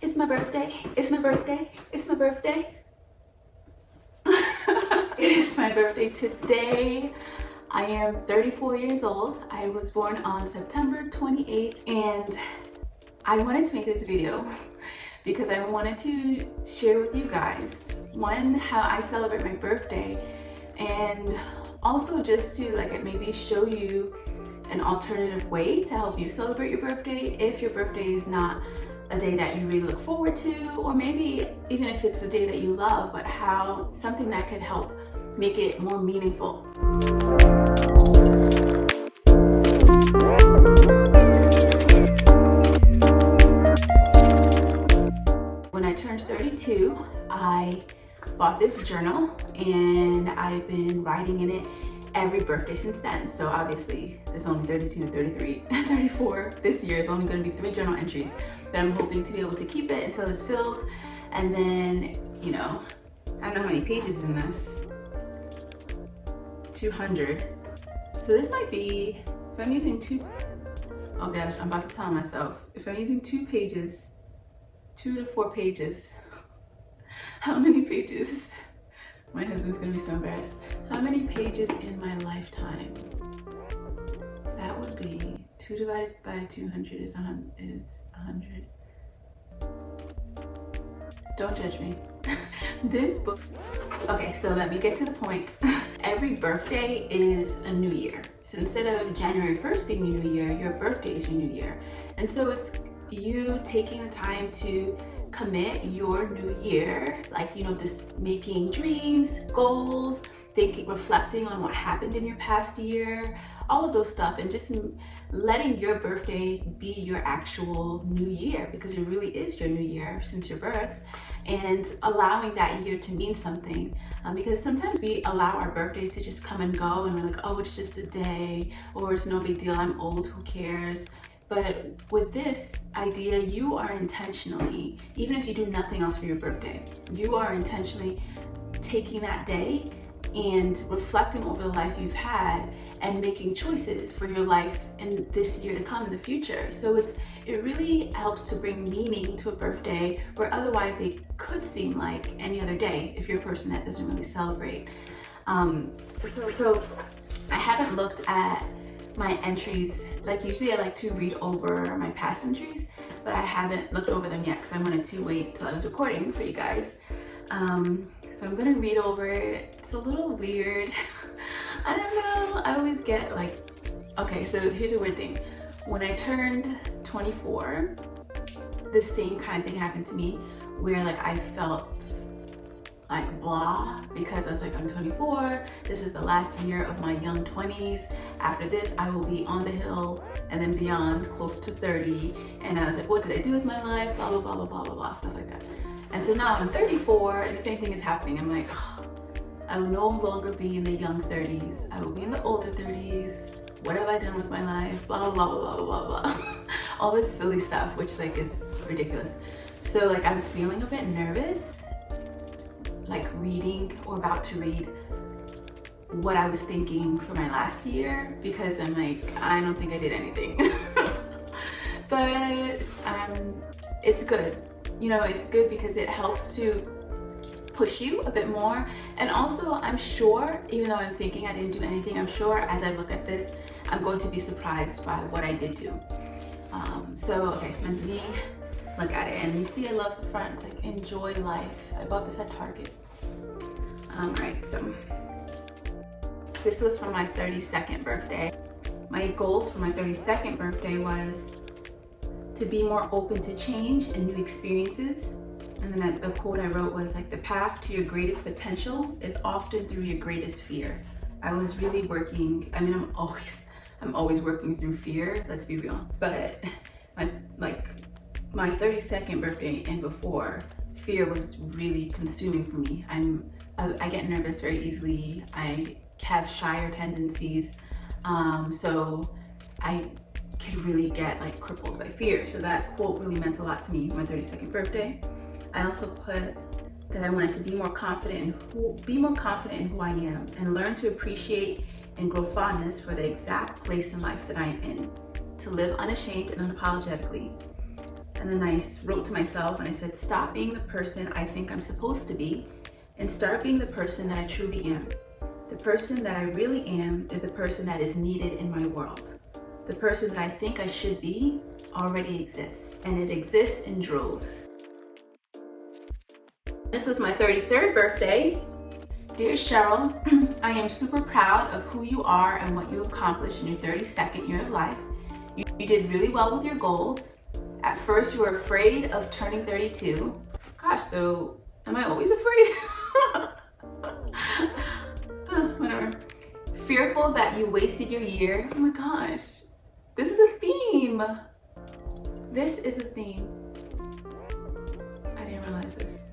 It's my birthday. It's my birthday. It's my birthday. It is my birthday today. I am 34 years old. I was born on September 28th, and I wanted to make this video because I wanted to share with you guys, one, how I celebrate my birthday, and also just to maybe show you an alternative way to help you celebrate your birthday if your birthday is not a day that you really look forward to, or maybe even if it's a day that you love, but how something that could help make it more meaningful. When I turned 32, I bought this journal and I've been writing in it every birthday since then. So obviously there's only 32, 33, 34. This year is only going to be 3 journal entries, but I'm hoping to be able to keep it until it's filled. And then, you know, I don't know how many pages in this. 200. So this might be, if I'm using oh gosh, I'm about to tell myself, if I'm using 2 pages, 2 to 4 pages, how many pages? My husband's gonna be so embarrassed. How many pages in my lifetime? That would be 2 divided by 200 is 100. Don't judge me. This book, okay, so let me get to the point. Every birthday is a new year. So instead of January 1st being your new year, your birthday is your new year. And so it's you taking the time to commit your new year, just making dreams, goals, thinking, reflecting on what happened in your past year, all of those stuff, and just letting your birthday be your actual new year, because it really is your new year since your birth, and allowing that year to mean something. Because sometimes we allow our birthdays to just come and go, and we're like, oh, it's just a day, or it's no big deal, I'm old, who cares? But with this idea, you are intentionally, even if you do nothing else for your birthday, you are intentionally taking that day and reflecting over the life you've had and making choices for your life in this year to come in the future. So it really helps to bring meaning to a birthday where otherwise it could seem like any other day if you're a person that doesn't really celebrate. So I haven't looked at my entries. Usually I like to read over my past entries, but I haven't looked over them yet because I wanted to wait till I was recording for you guys. So I'm gonna read over it. It's a little weird. I don't know, I always get okay, so here's a weird thing. When I turned 24, the same kind of thing happened to me where I felt blah, because I was I'm 24, this is the last year of my young 20s. After this, I will be on the hill and then beyond, close to 30. And I was like, what did I do with my life? Blah, blah, blah, blah, blah, blah, blah, stuff like that. And so now I'm 34 and the same thing is happening. I'm like, oh, I will no longer be in the young 30s. I will be in the older 30s. What have I done with my life? Blah, blah, blah, blah, blah, blah. All this silly stuff, which is ridiculous. So I'm feeling a bit nervous, reading or about to read what I was thinking for my last year, because I'm I don't think I did anything. But it's good. It's good because it helps to push you a bit more. And also, I'm sure, even though I'm thinking I didn't do anything, I'm sure as I look at this, I'm going to be surprised by what I did do. So, okay, let me look at it. And you see I love the front, it's enjoy life. I bought this at Target. Alright, so this was for my 32nd birthday. My goals for my 32nd birthday was to be more open to change and new experiences. And then the quote I wrote was the path to your greatest potential is often through your greatest fear. I was really working, I'm always working through fear, let's be real. But my 32nd birthday and before, fear was really consuming for me. I get nervous very easily. I have shyer tendencies. So I could really get crippled by fear. So that quote really meant a lot to me, my 32nd birthday. I also put that I wanted to be more confident in who I am, and learn to appreciate and grow fondness for the exact place in life that I am in, to live unashamed and unapologetically. and then I wrote to myself and I said, stop being the person I think I'm supposed to be and start being the person that I truly am. The person that I really am is a person that is needed in my world. The person that I think I should be already exists, and it exists in droves. This was my 33rd birthday. Dear Cheryl, I am super proud of who you are and what you accomplished in your 32nd year of life. You did really well with your goals. At first, you were afraid of turning 32. Gosh, so am I always afraid? Whatever. Fearful that you wasted your year. Oh my gosh, this is a theme. This is a theme. I didn't realize this.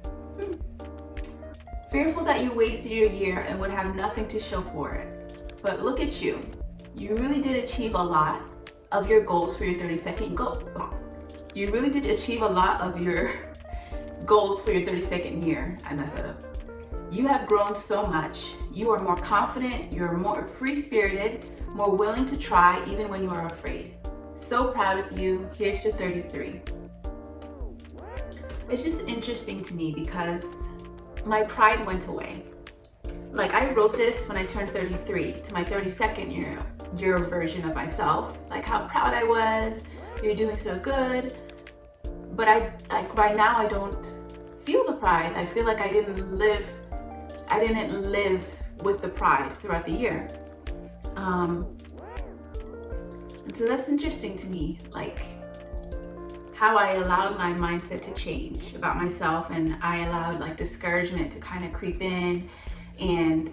Fearful that you wasted your year and would have nothing to show for it. But look at you. You really did achieve a lot of your goals for your 32nd goal. You really did achieve a lot of your goals for your 32nd year. I messed that up. You have grown so much. You are more confident, you're more free-spirited, more willing to try even when you are afraid. So proud of you. Here's to 33. It's just interesting to me because my pride went away. Like, I wrote this when I turned 33 to my 32nd year version of myself, like how proud I was, you're doing so good. But right now I don't feel the pride. I feel like I didn't live with the pride throughout the year. And so that's interesting to me, like how I allowed my mindset to change about myself, and I allowed like discouragement to kind of creep in and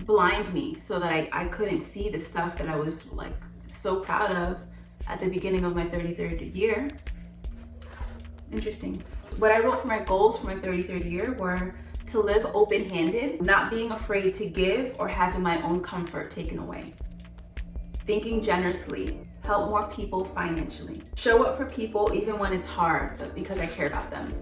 blind me so that I couldn't see the stuff that I was like so proud of at the beginning of my 33rd year. Interesting. What I wrote for my goals for my 33rd year were to live open-handed, not being afraid to give or having my own comfort taken away. Thinking generously, help more people financially. Show up for people even when it's hard, but because I care about them.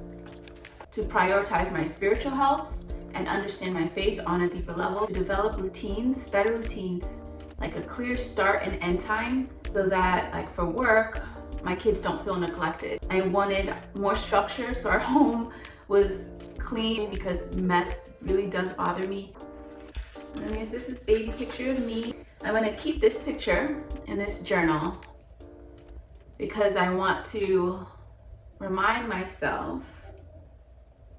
To prioritize my spiritual health and understand my faith on a deeper level. To develop routines, better routines, like a clear start and end time, so that like for work, my kids don't feel neglected. I wanted more structure, so our home was clean because mess really does bother me. And here's this baby picture of me. I'm gonna keep this picture in this journal because I want to remind myself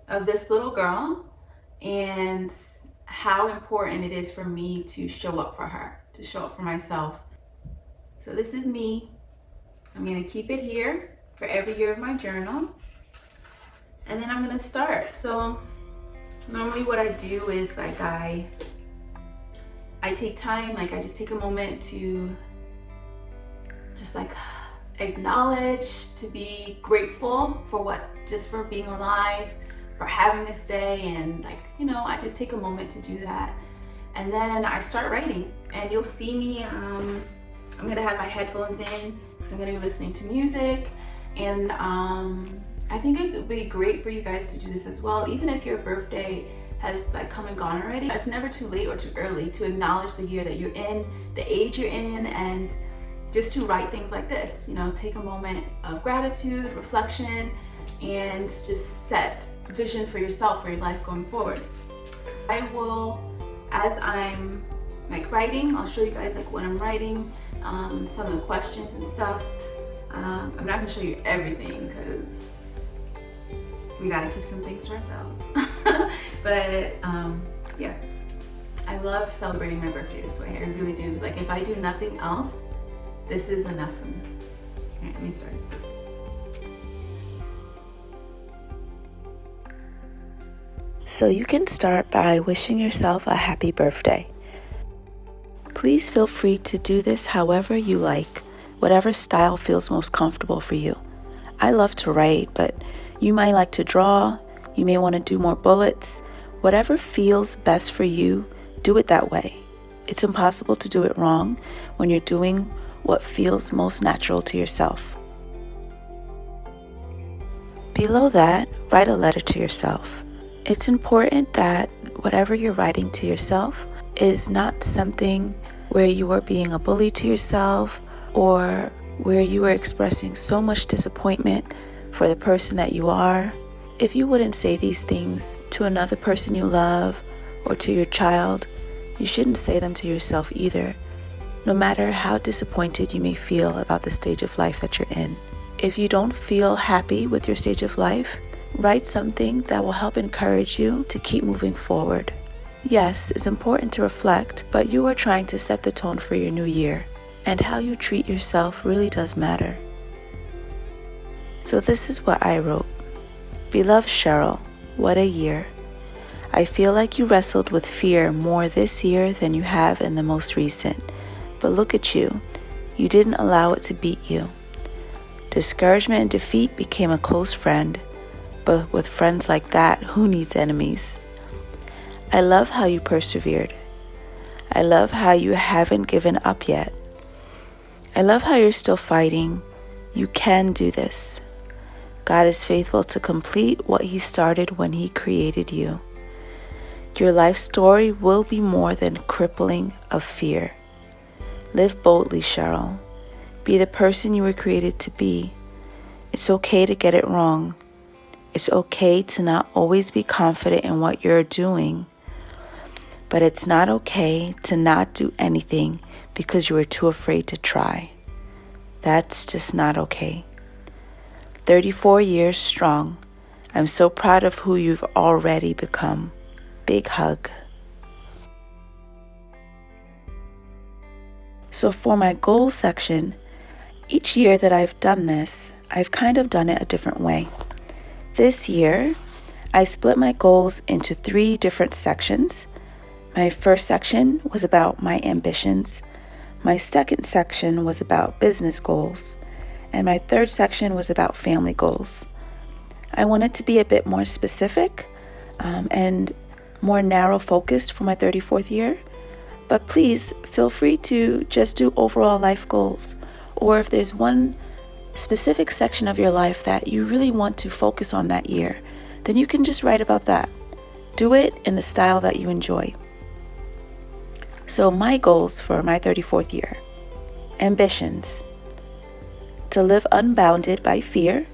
of this little girl and how important it is for me to show up for her, to show up for myself. So this is me. I'm gonna keep it here for every year of my journal. And then I'm gonna start. So normally what I do is like I take time, like I just take a moment to just like acknowledge, to be grateful for for being alive, for having this day, and like, you know, I just take a moment to do that. And then I start writing, and you'll see me, I'm gonna have my headphones in because I'm gonna be listening to music. And I think it would be great for you guys to do this as well, even if your birthday has like come and gone already. It's never too late or too early to acknowledge the year that you're in, the age you're in, and just to write things like this. You know, take a moment of gratitude, reflection, and just set vision for yourself, for your life going forward. I will, as I'm like writing, I'll show you guys like what I'm writing, some of the questions and stuff. I'm not gonna show you everything because we gotta keep some things to ourselves. But yeah, I love celebrating my birthday this way. I really do. Like if I do nothing else, this is enough for me. All right, let me start. So you can start by wishing yourself a happy birthday. Please feel free to do this however you like, whatever style feels most comfortable for you. I love to write, but you might like to draw, you may want to do more bullets. Whatever feels best for you, do it that way. It's impossible to do it wrong when you're doing what feels most natural to yourself. Below that, write a letter to yourself. It's important that whatever you're writing to yourself is not something where you are being a bully to yourself or where you are expressing so much disappointment for the person that you are. If you wouldn't say these things to another person you love or to your child, you shouldn't say them to yourself either, no matter how disappointed you may feel about the stage of life that you're in. If you don't feel happy with your stage of life, write something that will help encourage you to keep moving forward. Yes, it's important to reflect, but you are trying to set the tone for your new year, and how you treat yourself really does matter. So this is what I wrote. Beloved Cheryl, what a year. I feel like you wrestled with fear more this year than you have in the most recent. But look at you. You didn't allow it to beat you. Discouragement and defeat became a close friend. But with friends like that, who needs enemies? I love how you persevered. I love how you haven't given up yet. I love how you're still fighting. You can do this. God is faithful to complete what He started when He created you. Your life story will be more than crippling of fear. Live boldly, Cheryl. Be the person you were created to be. It's okay to get it wrong. It's okay to not always be confident in what you're doing. But it's not okay to not do anything because you were too afraid to try. That's just not okay. 34 years strong. I'm so proud of who you've already become. Big hug. So for my goals section, each year that I've done this, I've kind of done it a different way. This year, I split my goals into 3 different sections. My first section was about my ambitions. My second section was about business goals. And my third section was about family goals. I wanted to be a bit more specific and more narrow focused for my 34th year. But please feel free to just do overall life goals. Or if there's one specific section of your life that you really want to focus on that year, then you can just write about that. Do it in the style that you enjoy. So my goals for my 34th year. Ambitions. To live unbounded by fear.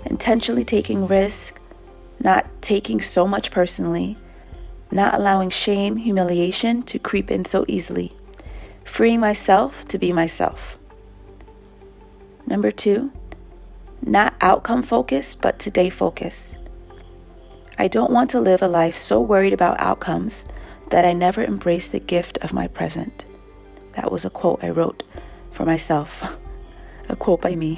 Intentionally taking risks. Not taking so much personally. Not allowing shame, humiliation to creep in so easily. Freeing myself to be myself. Number 2, not outcome focused, but today focused. I don't want to live a life so worried about outcomes that I never embrace the gift of my present. That was a quote I wrote for myself. A quote by me.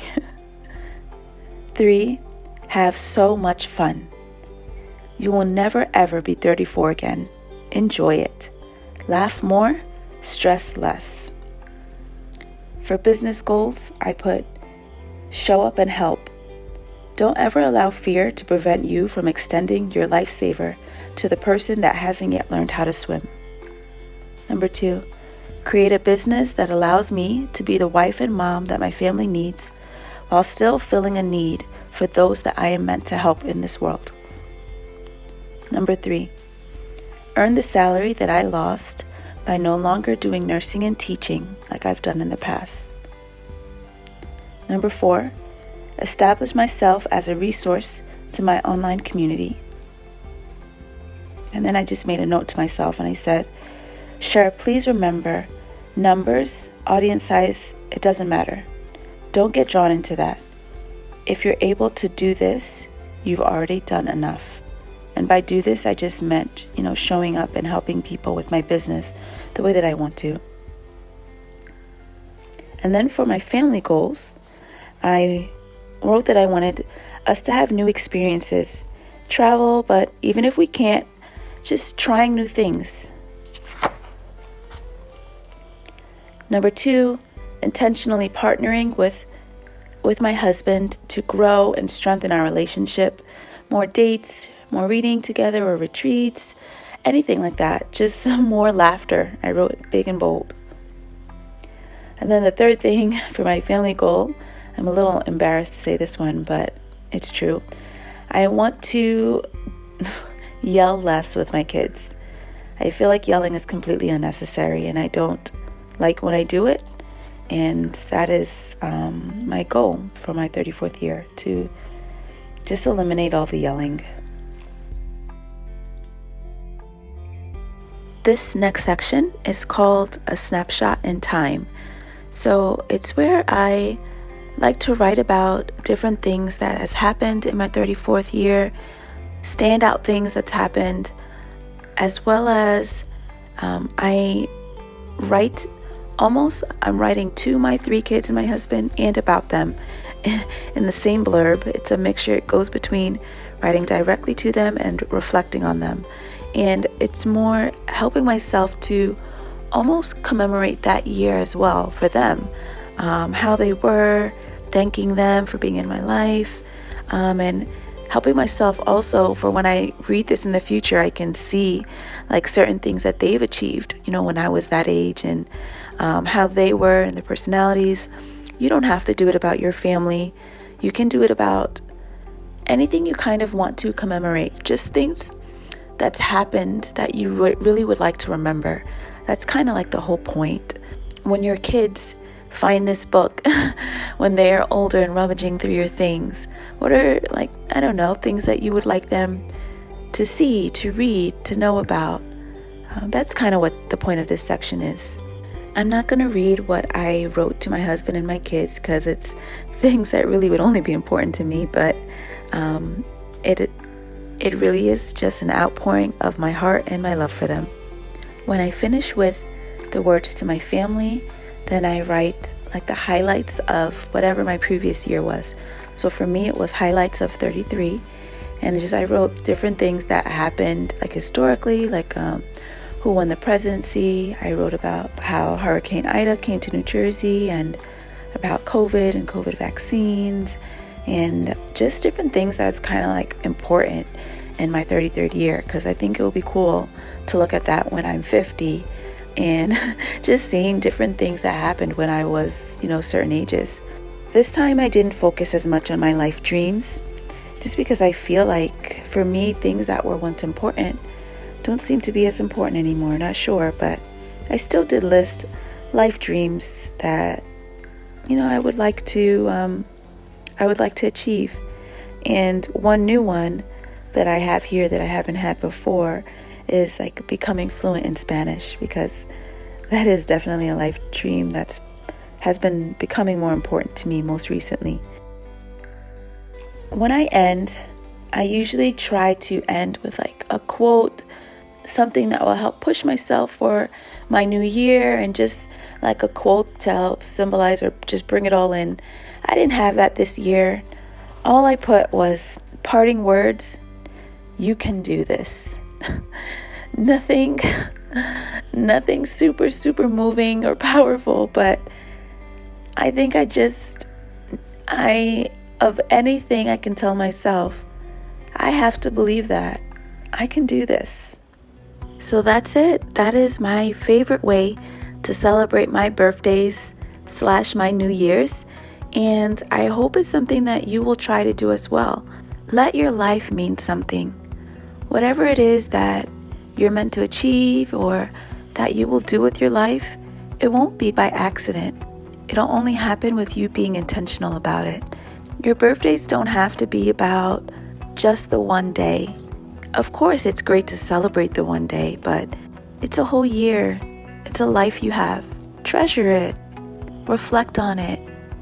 3, have so much fun. You will never ever be 34 again. Enjoy it. Laugh more, stress less. For business goals, I put show up and help. Don't ever allow fear to prevent you from extending your lifesaver to the person that hasn't yet learned how to swim. Number 2, create a business that allows me to be the wife and mom that my family needs while still filling a need for those that I am meant to help in this world. Number 3, earn the salary that I lost by no longer doing nursing and teaching like I've done in the past. Number 4, establish myself as a resource to my online community. And then I just made a note to myself and I said, Sher, please remember, numbers, audience size, it doesn't matter. Don't get drawn into that. If you're able to do this, you've already done enough. And by do this, I just meant, showing up and helping people with my business the way that I want to. And then for my family goals, I wrote that I wanted us to have new experiences, travel, but even if we can't, just trying new things. Number 2, intentionally partnering with my husband to grow and strengthen our relationship. More dates, more reading together or retreats, anything like that. Just some more laughter. I wrote it big and bold. And then the third thing for my family goal, I'm a little embarrassed to say this one, but it's true. I want to yell less with my kids. I feel like yelling is completely unnecessary and I don't like when I do it. And that is my goal for my 34th year, to just eliminate all the yelling. This next section is called a snapshot in time. So it's where I like to write about different things that has happened in my 34th year, standout things that's happened, as well as I'm writing to my 3 kids and my husband and about them in the same blurb. It's a mixture. It goes between writing directly to them and reflecting on them. And it's more helping myself to almost commemorate that year as well for them, how they were, thanking them for being in my life, and helping myself also for when I read this in the future, I can see like certain things that they've achieved, when I was that age, and how they were and their personalities. You don't have to do it about your family. You can do it about anything you kind of want to commemorate, just things that's happened that you really would like to remember. That's kind of like the whole point. When your kids find this book when they are older and rummaging through your things, what are, like, I don't know, things that you would like them to see, to read, to know about? That's kind of what the point of this section is. I'm not going to read what I wrote to my husband and my kids because it's things that really would only be important to me, but it really is just an outpouring of my heart and my love for them. When I finish with the words to my family, then I write like the highlights of whatever my previous year was. So for me, it was highlights of 33. And I wrote different things that happened, like historically, like who won the presidency. I wrote about how Hurricane Ida came to New Jersey, and about COVID and COVID vaccines, and just different things that's kind of like important in my 33rd year, because I think it will be cool to look at that when I'm 50 and just seeing different things that happened when I was, certain ages. This time I didn't focus as much on my life dreams, just because I feel like for me, things that were once important don't seem to be as important anymore. Not sure, but I still did list life dreams that, I would like to achieve. And one new one that I have here that I haven't had before is like becoming fluent in Spanish, because that is definitely a life dream has been becoming more important to me most recently. When I end, I usually try to end with like a quote, something that will help push myself for my new year, and just like a quote to help symbolize or just bring it all in. I didn't have that this year. All I put was parting words. You can do this. Nothing super moving or powerful, but I think of anything I can tell myself, I have to believe that I can do this. So that's it. That is my favorite way to celebrate my birthdays / my New Year's. And I hope it's something that you will try to do as well. Let your life mean something. Whatever it is that you're meant to achieve or that you will do with your life, it won't be by accident. It'll only happen with you being intentional about it. Your birthdays don't have to be about just the one day. Of course, it's great to celebrate the one day, but it's a whole year. It's a life you have. Treasure it. Reflect on it.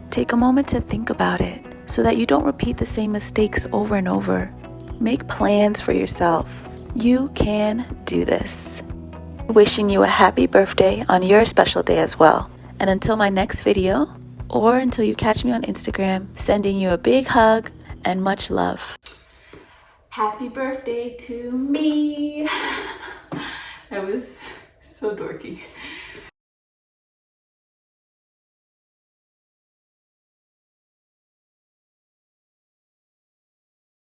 Take a moment to think about it so that you don't repeat the same mistakes over and over. Make plans for yourself. You can do this. Wishing you a happy birthday on your special day as well. And until my next video, or until you catch me on Instagram, sending you a big hug and much love. Happy birthday to me. That was so dorky.